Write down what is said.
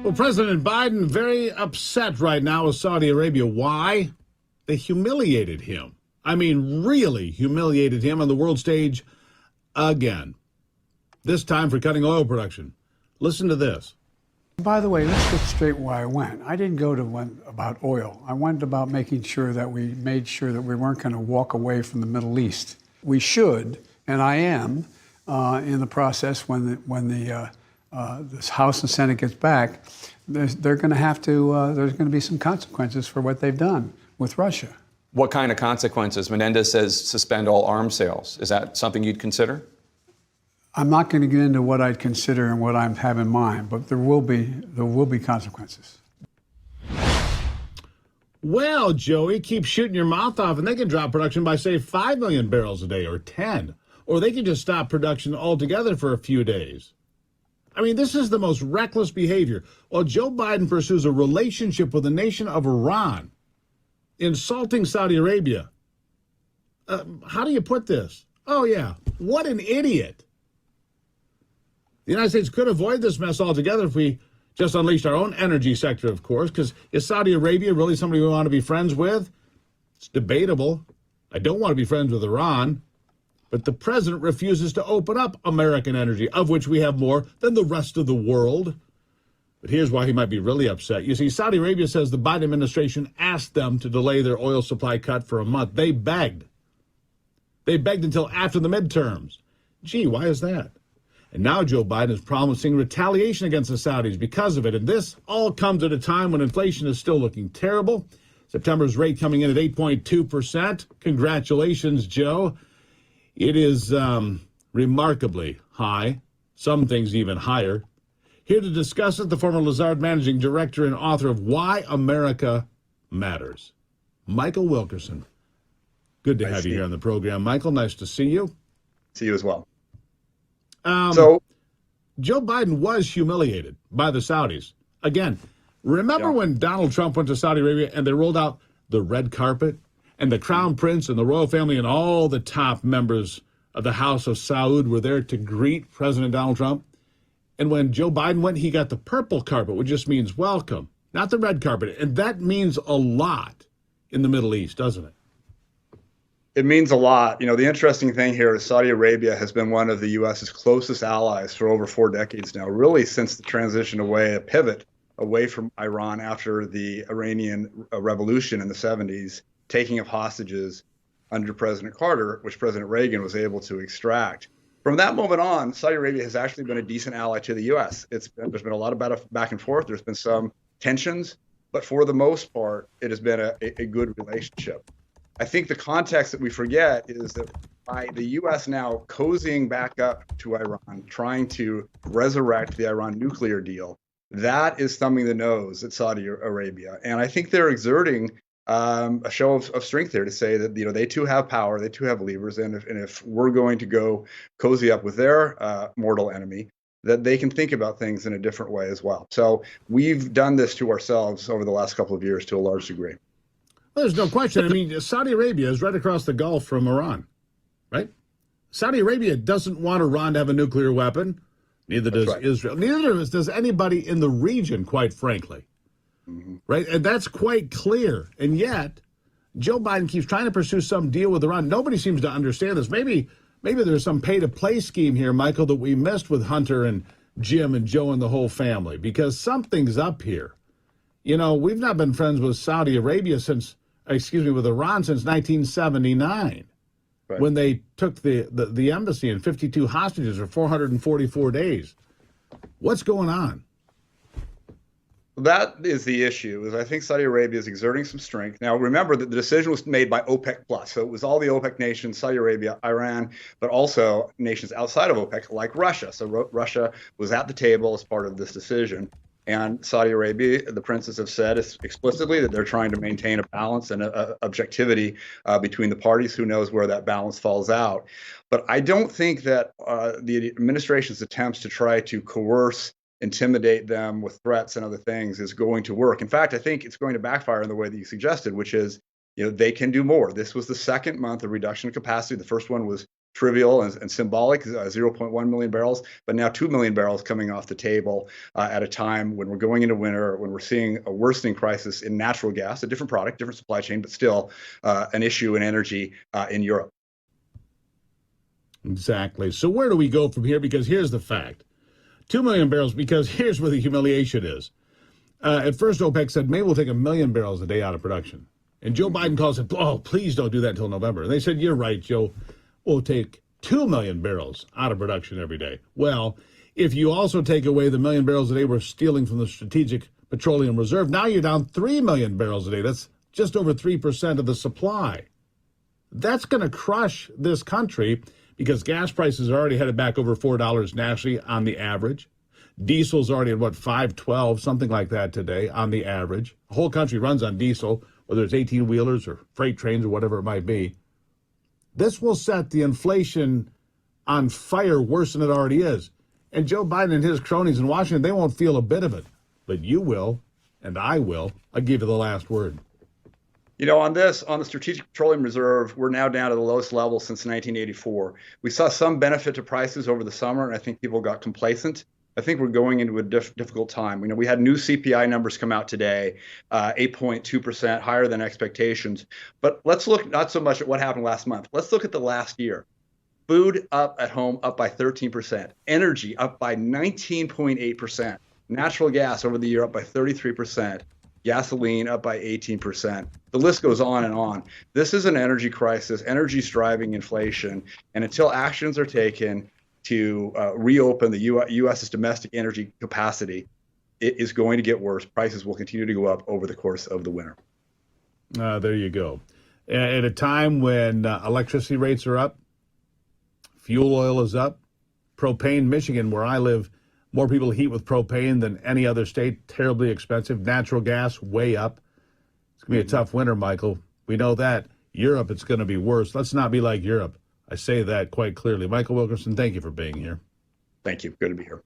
Well, President Biden very upset right now with Saudi Arabia. Why? They humiliated him. I mean, really humiliated him on the world stage again. This time for cutting oil production. Listen to this. By the way, let's get straight why I went. I didn't go to one about oil. I went about making sure that we made sure that we weren't going to walk away from the Middle East. We should, and I am, in the process when this House and Senate gets back, they're going to have to. There's going to be some consequences for what they've done with Russia. What kind of consequences? Menendez says suspend all arms sales. Is that something you'd consider? I'm not going to get into what I'd consider and what I have in mind, but there will be consequences. Well, Joey, keep shooting your mouth off, and they can drop production by, say, 5 million barrels a day or 10. Or they can just stop production altogether for a few days. I mean, this is the most reckless behavior. While Joe Biden pursues a relationship with the nation of Iran, insulting Saudi Arabia. How do you put this? Oh, yeah, what an idiot. The United States could avoid this mess altogether if we just unleashed our own energy sector, of course, because is Saudi Arabia really somebody we want to be friends with? It's debatable. I don't want to be friends with Iran. But the president refuses to open up American energy, of which we have more than the rest of the world. But here's why he might be really upset. You see, Saudi Arabia says the Biden administration asked them to delay their oil supply cut for a month. They begged. They begged until after the midterms. Gee, why is that? And now Joe Biden is promising retaliation against the Saudis because of it. And this all comes at a time when inflation is still looking terrible. September's rate coming in at 8.2%. Congratulations, Joe. It is remarkably high. Some things even higher. Here to discuss it, the former Lazard managing director and author of Why America Matters, Michael Wilkerson. Good to have you here on the program, Michael. Nice to see you. See you as well. Joe Biden was humiliated by the Saudis. Again, remember when Donald Trump went to Saudi Arabia and they rolled out the red carpet and the crown prince and the royal family and all the top members of the House of Saud were there to greet President Donald Trump? And when Joe Biden went, he got the purple carpet, which just means welcome, not the red carpet. And that means a lot in the Middle East, doesn't it? It means a lot. You know, the interesting thing here is Saudi Arabia has been one of the U.S.'s closest allies for over 4 decades now, really since the transition away, a pivot away from Iran after the Iranian revolution in the 70s, taking of hostages under President Carter, which President Reagan was able to extract. From that moment on, Saudi Arabia has actually been a decent ally to the U.S. There's been a lot of back and forth. There's been some tensions, but for the most part, it has been a good relationship. I think the context that we forget is that by the U.S. now cozying back up to Iran, trying to resurrect the Iran nuclear deal, that is thumbing the nose at Saudi Arabia. And I think they're exerting a show of strength there to say that, you know, they too have power, they too have levers, and if we're going to go cozy up with their mortal enemy, that they can think about things in a different way as well. So we've done this to ourselves over the last couple of years to a large degree. Well, there's no question. I mean, Saudi Arabia is right across the Gulf from Iran, right? Saudi Arabia doesn't want Iran to have a nuclear weapon. Neither does Israel. Neither does anybody in the region, quite frankly. Mm-hmm. Right? And that's quite clear. And yet, Joe Biden keeps trying to pursue some deal with Iran. Nobody seems to understand this. Maybe there's some pay-to-play scheme here, Michael, that we missed with Hunter and Jim and Joe and the whole family, because something's up here. You know, we've not been friends with Saudi Arabia with Iran since 1979, right, when they took the embassy and 52 hostages for 444 days. What's going on? That is the issue, is I think Saudi Arabia is exerting some strength. Now, remember that the decision was made by OPEC+. So it was all the OPEC nations, Saudi Arabia, Iran, but also nations outside of OPEC like Russia. So Russia was at the table as part of this decision. And Saudi Arabia, the princes have said explicitly that they're trying to maintain a balance and objectivity between the parties. Who knows where that balance falls out? But I don't think that the administration's attempts to try to coerce, intimidate them with threats and other things is going to work. In fact, I think it's going to backfire in the way that you suggested, which is, you know, they can do more. This was the second month of reduction of capacity. The first one was trivial and symbolic, 0.1 million barrels, but now 2 million barrels coming off the table at a time when we're going into winter, when we're seeing a worsening crisis in natural gas, a different product, different supply chain, but still an issue in energy in Europe. Exactly. So where do we go from here? Because here's the fact. 2 million barrels, because here's where the humiliation is. At first, OPEC said, maybe we'll take 1 million barrels a day out of production. And Joe Biden calls it, oh, please don't do that until November. And they said, you're right, Joe. We'll take 2 million barrels out of production every day. Well, if you also take away the 1 million barrels a day we're stealing from the Strategic Petroleum Reserve, now you're down 3 million barrels a day. That's just over 3% of the supply. That's going to crush this country because gas prices are already headed back over $4 nationally on the average. Diesel's already at, $5.12, something like that today on the average. The whole country runs on diesel, whether it's 18-wheelers or freight trains or whatever it might be. This will set the inflation on fire worse than it already is. And Joe Biden and his cronies in Washington, they won't feel a bit of it. But you will, and I will. I'll give you the last word. You know, on the Strategic Petroleum Reserve, we're now down to the lowest level since 1984. We saw some benefit to prices over the summer, and I think people got complacent. I think we're going into a difficult time. You know, we had new CPI numbers come out today, 8.2%, higher than expectations. But let's look not so much at what happened last month. Let's look at the last year. Food up at home up by 13%, energy up by 19.8%, natural gas over the year up by 33%, gasoline up by 18%. The list goes on and on. This is an energy crisis. Energy is driving inflation. And until actions are taken to reopen the U.S.'s domestic energy capacity, it is going to get worse. Prices will continue to go up over the course of the winter. There you go. At a time when electricity rates are up, fuel oil is up, propane, Michigan, where I live, more people heat with propane than any other state, terribly expensive. Natural gas, way up. It's going to be a tough winter, Michael. We know that. Europe, it's going to be worse. Let's not be like Europe. I say that quite clearly. Michael Wilkerson, thank you for being here. Thank you. Good to be here.